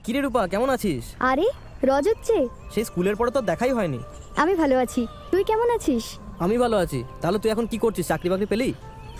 কিরে রূপা, কেমন আছিস? আরে রজত যে, সেই স্কুলের পরে তো দেখাই হয়নি। আমি ভালো আছি, তুই কেমন আছিস? আমি ভালো আছি। তাহলে তুই এখন কি করছিস? চাকরি বাকরি পেলি?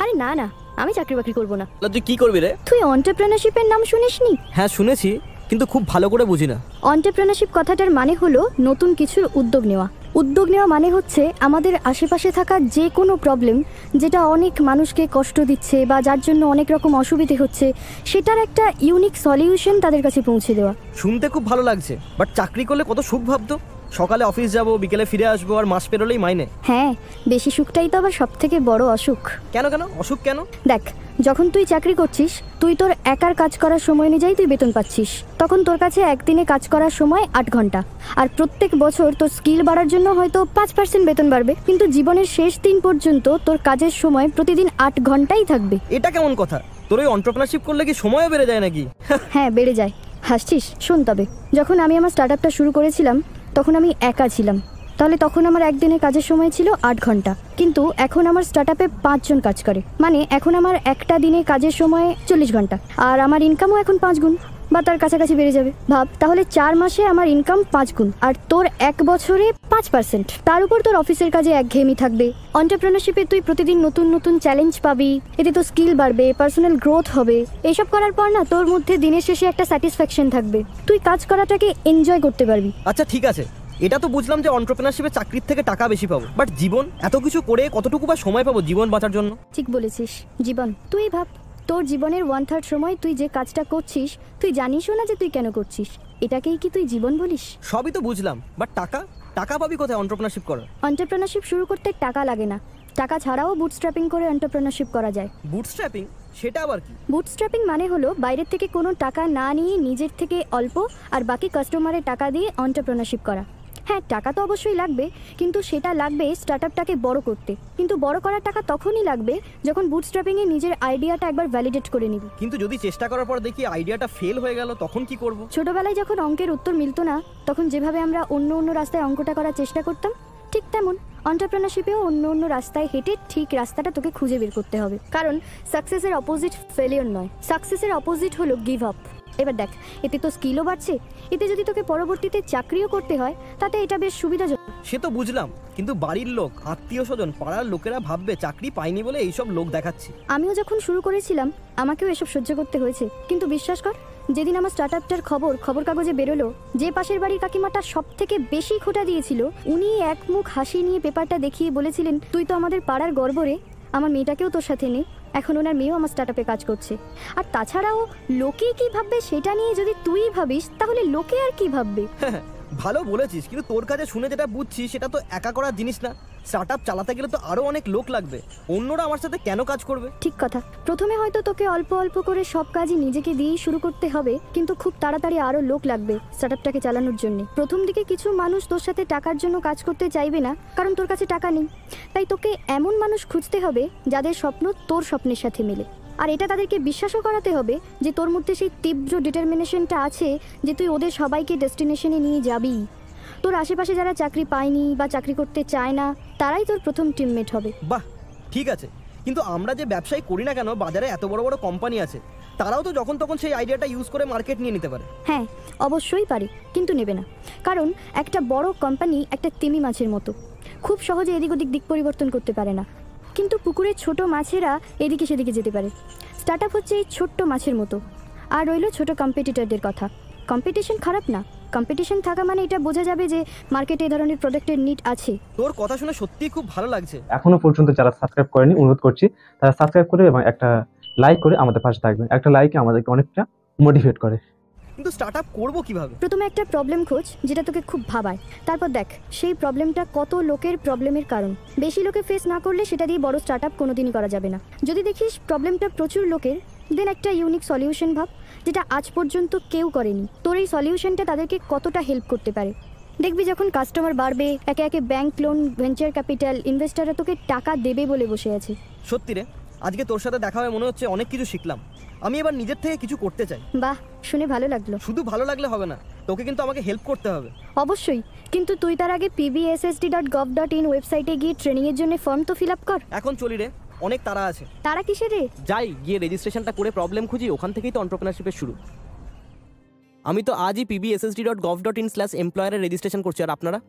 আরে না না, আমি চাকরি বাকরি করবো না। তাহলে তুই কি করবি রে? তুই এন্টারপ্রেনারশিপের নাম শুনিসনি? হ্যাঁ শুনেছি, কিন্তু খুব ভালো করে বুঝি না। এন্টারপ্রেনারশিপ কথাটার মানে হলো নতুন কিছুর উদ্যোগ নেওয়া। উদ্যোগ নেওয়া মানে হচ্ছে আমাদের আশেপাশে থাকা যে কোনো প্রবলেম যেটা অনেক মানুষকে কষ্ট দিচ্ছে বা যার জন্য অনেক রকম অসুবিধে হচ্ছে, সেটার একটা ইউনিক সলিউশন তাদের কাছে পৌঁছে দেওয়া। শুনতে খুব ভালো লাগছে, বাট চাকরি করলে কত সুখ ভাবতো। সকালে অফিস যাব, বিকেলে ফিরে আসবো, আর মাস পেরোলেই মাইনে। হ্যাঁ, বেশি সুখটাই তো আবার সব থেকে বড় অসুখ। কেন কেন অসুখ কেন? দেখ, যখন তুই চাকরি করছিস, তুই তোর একার কাজ করার সময় অনুযায়ী তুই বেতন পাচ্ছিস। তখন তোর কাছে একদিনে কাজ করার সময় 8 ঘন্টা, আর প্রত্যেক বছর তোর স্কিল বাড়ার জন্য হয়তো 5% বেতন বাড়বে, কিন্তু জীবনের শেষ দিন পর্যন্ত তোর কাজের সময় প্রতিদিন 8 ঘন্টাই থাকবে। এটা কেমন কথা? তোর ওই এন্টারপ্রেনারশিপ করলে কি সময়ও বেড়ে যায় নাকি? হ্যাঁ, বেড়ে যায়। হাসছিস? শোন তবে, যখন আমি আমার স্টার্টআপটা শুরু করেছিলাম তখন আমি একা ছিলাম। তাহলে তখন আমার একদিনে কাজের সময় ছিল 8 ঘন্টা, কিন্তু এখন আমার স্টার্টআপে 5 জন কাজ করে, মানে এখন আমার একটা দিনে কাজের সময় 40 ঘন্টা, আর আমার ইনকামও এখন 5 গুণ বা তার কাছাকাছি বেড়ে যাবে। ভাব তাহলে 4 মাসে আমার ইনকাম 5 গুণ, আর তোর 1 বছরে 5%। তার উপর তোর অফিসের কাজে একঘেয়েমি থাকবে। এন্টারপ্রেনারশিপে তুই প্রতিদিন নতুন নতুন চ্যালেঞ্জ পাবি, এতে তোর স্কিল বাড়বে, পার্সোনাল গ্রোথ হবে। এইসব করার পর না, তোর মধ্যে দিনের শেষে একটা স্যাটিসফ্যাকশন থাকবে, তুই কাজ করাটাকে এনজয় করতে পারবি। আচ্ছা ঠিক আছে, এটা তো বুঝলাম যে এন্টারপ্রেনারশিপে চাকরির থেকে টাকা বেশি পাবো, বাট জীবন এত কিছু করে কতটুকু বা সময় পাবো জীবন বাঁচার জন্য? ঠিক বলেছিস। জীবন, তুই ভাব, তোর জীবনের 1/3 সময় তুই যে কাজটা করছিস তুই জানিসও না যে তুই কেন করছিস। এটাকেই কি তুই জীবন বলিস? সবই তো বুঝলাম, বাট টাকা টাকা পাবি কোথায় এন্টারপ্রেনারশিপ করার? এন্টারপ্রেনারশিপ শুরু করতে টাকা লাগে না, টাকা ছাড়াও বুটস্ট্র্যাপিং করে এন্টারপ্রেনারশিপ করা যায়। বুটস্ট্র্যাপিং? সেটা আবার কি? বুটস্ট্র্যাপিং মানে হলো বাইরের থেকে কোনো টাকা না নিয়ে নিজের থেকে অল্প আর বাকি কাস্টমারের টাকা দিয়ে এন্টারপ্রেনারশিপ করা। হ্যাঁ, টাকা তো অবশ্যই লাগবে, কিন্তু সেটা লাগবে স্টার্টআপটাকে বড় করতে। কিন্তু বড় করার টাকা তখনই লাগবে যখন বুটস্ট্র্যাপিংয়ে নিজের আইডিয়াটা একবার ভ্যালিডেট করে নিবি। কিন্তু যদি চেষ্টা করার পর দেখি আইডিয়াটা ফেল হয়ে গেল, তখন কি করব? ছোটবেলায় যখন অঙ্কের উত্তর মিলতো না, তখন যেভাবে আমরা অন্য রাস্তায় অঙ্কটা করার চেষ্টা করতাম, ঠিক তেমন এন্টারপ্রেনারশিপেও অন্য রাস্তায় হেঁটে ঠিক রাস্তাটা তোকে খুঁজে বের করতে হবে। কারণ সাকসেসের অপোজিট ফেলিওর নয়, সাকসেসের অপোজিট হলো গিভ আপ। এবার দেখ, এতে তো স্কিলও বাড়ছে, এতে যদি তোকে পরবর্তীতে চাকরিও করতে হয় তাতে এটা বেশ সুবিধাজনক। সে তো বুঝলাম, কিন্তু বাড়ির লোক, আত্মীয় স্বজন, পাড়ার লোকেরা ভাববে চাকরি পাইনি বলে এইসব লোক দেখাচ্ছি। আমিও যখন শুরু করেছিলাম আমাকেও এসব সহ্য করতে হয়েছে, কিন্তু বিশ্বাস কর, যেদিন আমার স্টার্টআপটার খবর কাগজে বেরোলো, যে পাশের বাড়ির কাকিমাটা সব থেকে বেশি খোঁটা দিয়েছিল, উনি এক মুখ হাসি নিয়ে পেপারটা দেখিয়ে বলেছিলেন, তুই তো আমাদের পাড়ার গর্ব রে, আমার মেয়েটাকেও তোর সাথে নে। এখন ওনার মেয়েও আমার স্টার্টআপে কাজ করছে। আর তাছাড়াও লোকে কি ভাববে সেটা নিয়ে যদি তুই ভাবিস, তাহলে লোকে আর কি ভাববে? ভালো বলেছিস, কিন্তু তোর কাছে শুনে যেটা বুঝছি সেটা তো একা করার জিনিস না। স্টার্টআপ চালাতে গেলে তো আরো অনেক লোক লাগবে। অন্যরা আমার সাথে কেন কাজ করবে? ঠিক কথা। প্রথমে হয়তো তোকে অল্প অল্প করে সব কাজই নিজেকে দিয়েই শুরু করতে হবে, কিন্তু খুব তাড়াতাড়ি আরো লোক লাগবে স্টার্টআপটাকে চালানোর জন্য। প্রথম দিকে কিছু মানুষ তোর সাথে টাকার জন্য কাজ করতে চাইবে না, কারণ তোর কাছে টাকা নেই। তাই তোকে এমন মানুষ খুঁজতে হবে যাদের স্বপ্ন তোর স্বপ্নের সাথে মেলে, আর এটা তাদেরকে বিশ্বাসও করাতে হবে যে তোর মধ্যে সেই তীব্র ডিটারমিনেশনটা আছে যে তুই ওদের সবাইকে ডেস্টিনেশনে নিয়ে যাবি। তোর আশেপাশে যারা চাকরি পায়নি বা চাকরি করতে চায় না, তারাই তোর প্রথম টিমমেট হবে। বাহ, ঠিক আছে, কিন্তু আমরা যে ব্যবসায় করি না কেন, বাজারে এত বড় বড় কোম্পানি আছে, তারাও তো যখন তখন সেই আইডিয়াটা ইউজ করে মার্কেট নিয়ে নিতে পারে। হ্যাঁ, অবশ্যই পারে, কিন্তু নেবে না। কারণ একটা বড় কোম্পানি একটা তিমি মাছের মতো, খুব সহজে এদিক ওদিক দিক পরিবর্তন করতে পারে না, কিন্তু পুকুরের ছোট মাছেরা এদিকে সেদিকে যেতে পারে। স্টার্টআপ হচ্ছে এই ছোট্ট মাছের মতো। আর রইল ছোট কম্পিটিটরদের কথা। কম্পিটিশন খারাপ না, কম্পিটিশন থাকা মানে এটা বোঝা যাবে যে মার্কেটে এই ধরনের প্রোডাক্টের নিড আছে। তোর কথা শুনে সত্যিই খুব ভালো লাগছে। এখনো পর্যন্ত যারা সাবস্ক্রাইব করেনি, অনুরোধ করছি তারা সাবস্ক্রাইব করে এবং একটা লাইক করে আমাদের পাশে থাকবেন। একটা লাইকে আমাদেরকে অনেকটা মোটিভেট করে। কিন্তু স্টার্টআপ করবো কিভাবে? প্রথমে একটা প্রবলেম খোঁজ যেটা তোকে খুব ভাবায়, তারপর দেখ সেই প্রবলেমটা কত লোকের প্রবলেমের কারণ। বেশি লোকে ফেস না করলে সেটা দিয়ে বড় স্টার্টআপ কোনোদিনই করা যাবে না। যদি দেখিস প্রবলেমটা প্রচুর লোকের, দেন একটা ইউনিক সলিউশন ভাব যেটা আজ পর্যন্ত কেউ করেনি। তোর এই সলিউশনটা তাদেরকে কতটা হেল্প করতে পারে। দেখবি যখন কাস্টমার বাড়বে, একে একে ব্যাংক লোন, ভেঞ্চার ক্যাপিটাল, ইনভেস্টাররা তোকে টাকা দেবে বলে বসে আছে। সত্যি রে, আজকে তোর সাথে দেখা হয়ে মনে হচ্ছে অনেক কিছু শিখলাম। আমি এবার নিজের থেকে কিছু করতে চাই। বাহ, শুনে ভালো লাগলো। শুধু ভালো লাগলে হবে না, তোকে কিন্তু আমাকে হেল্প করতে হবে। অবশ্যই, কিন্তু তুই তার আগে pbssd.gov.in ওয়েবসাইটে গিয়ে ট্রেনিংয়ের জন্য ফর্ম তো ফিল আপ কর। এখন চলি রে, অনেক তাড়া আছে। তারা কিসের রে? যাই গিয়ে রেজিস্ট্রেশনটা করে প্রবলেম খুঁজি, ওখান থেকেই তো এন্টারপ্রেনারশিপের শুরু। আমি তো আজই pbssd.gov.in/employer এ রেজিস্ট্রেশন করছি। আর আপনারা?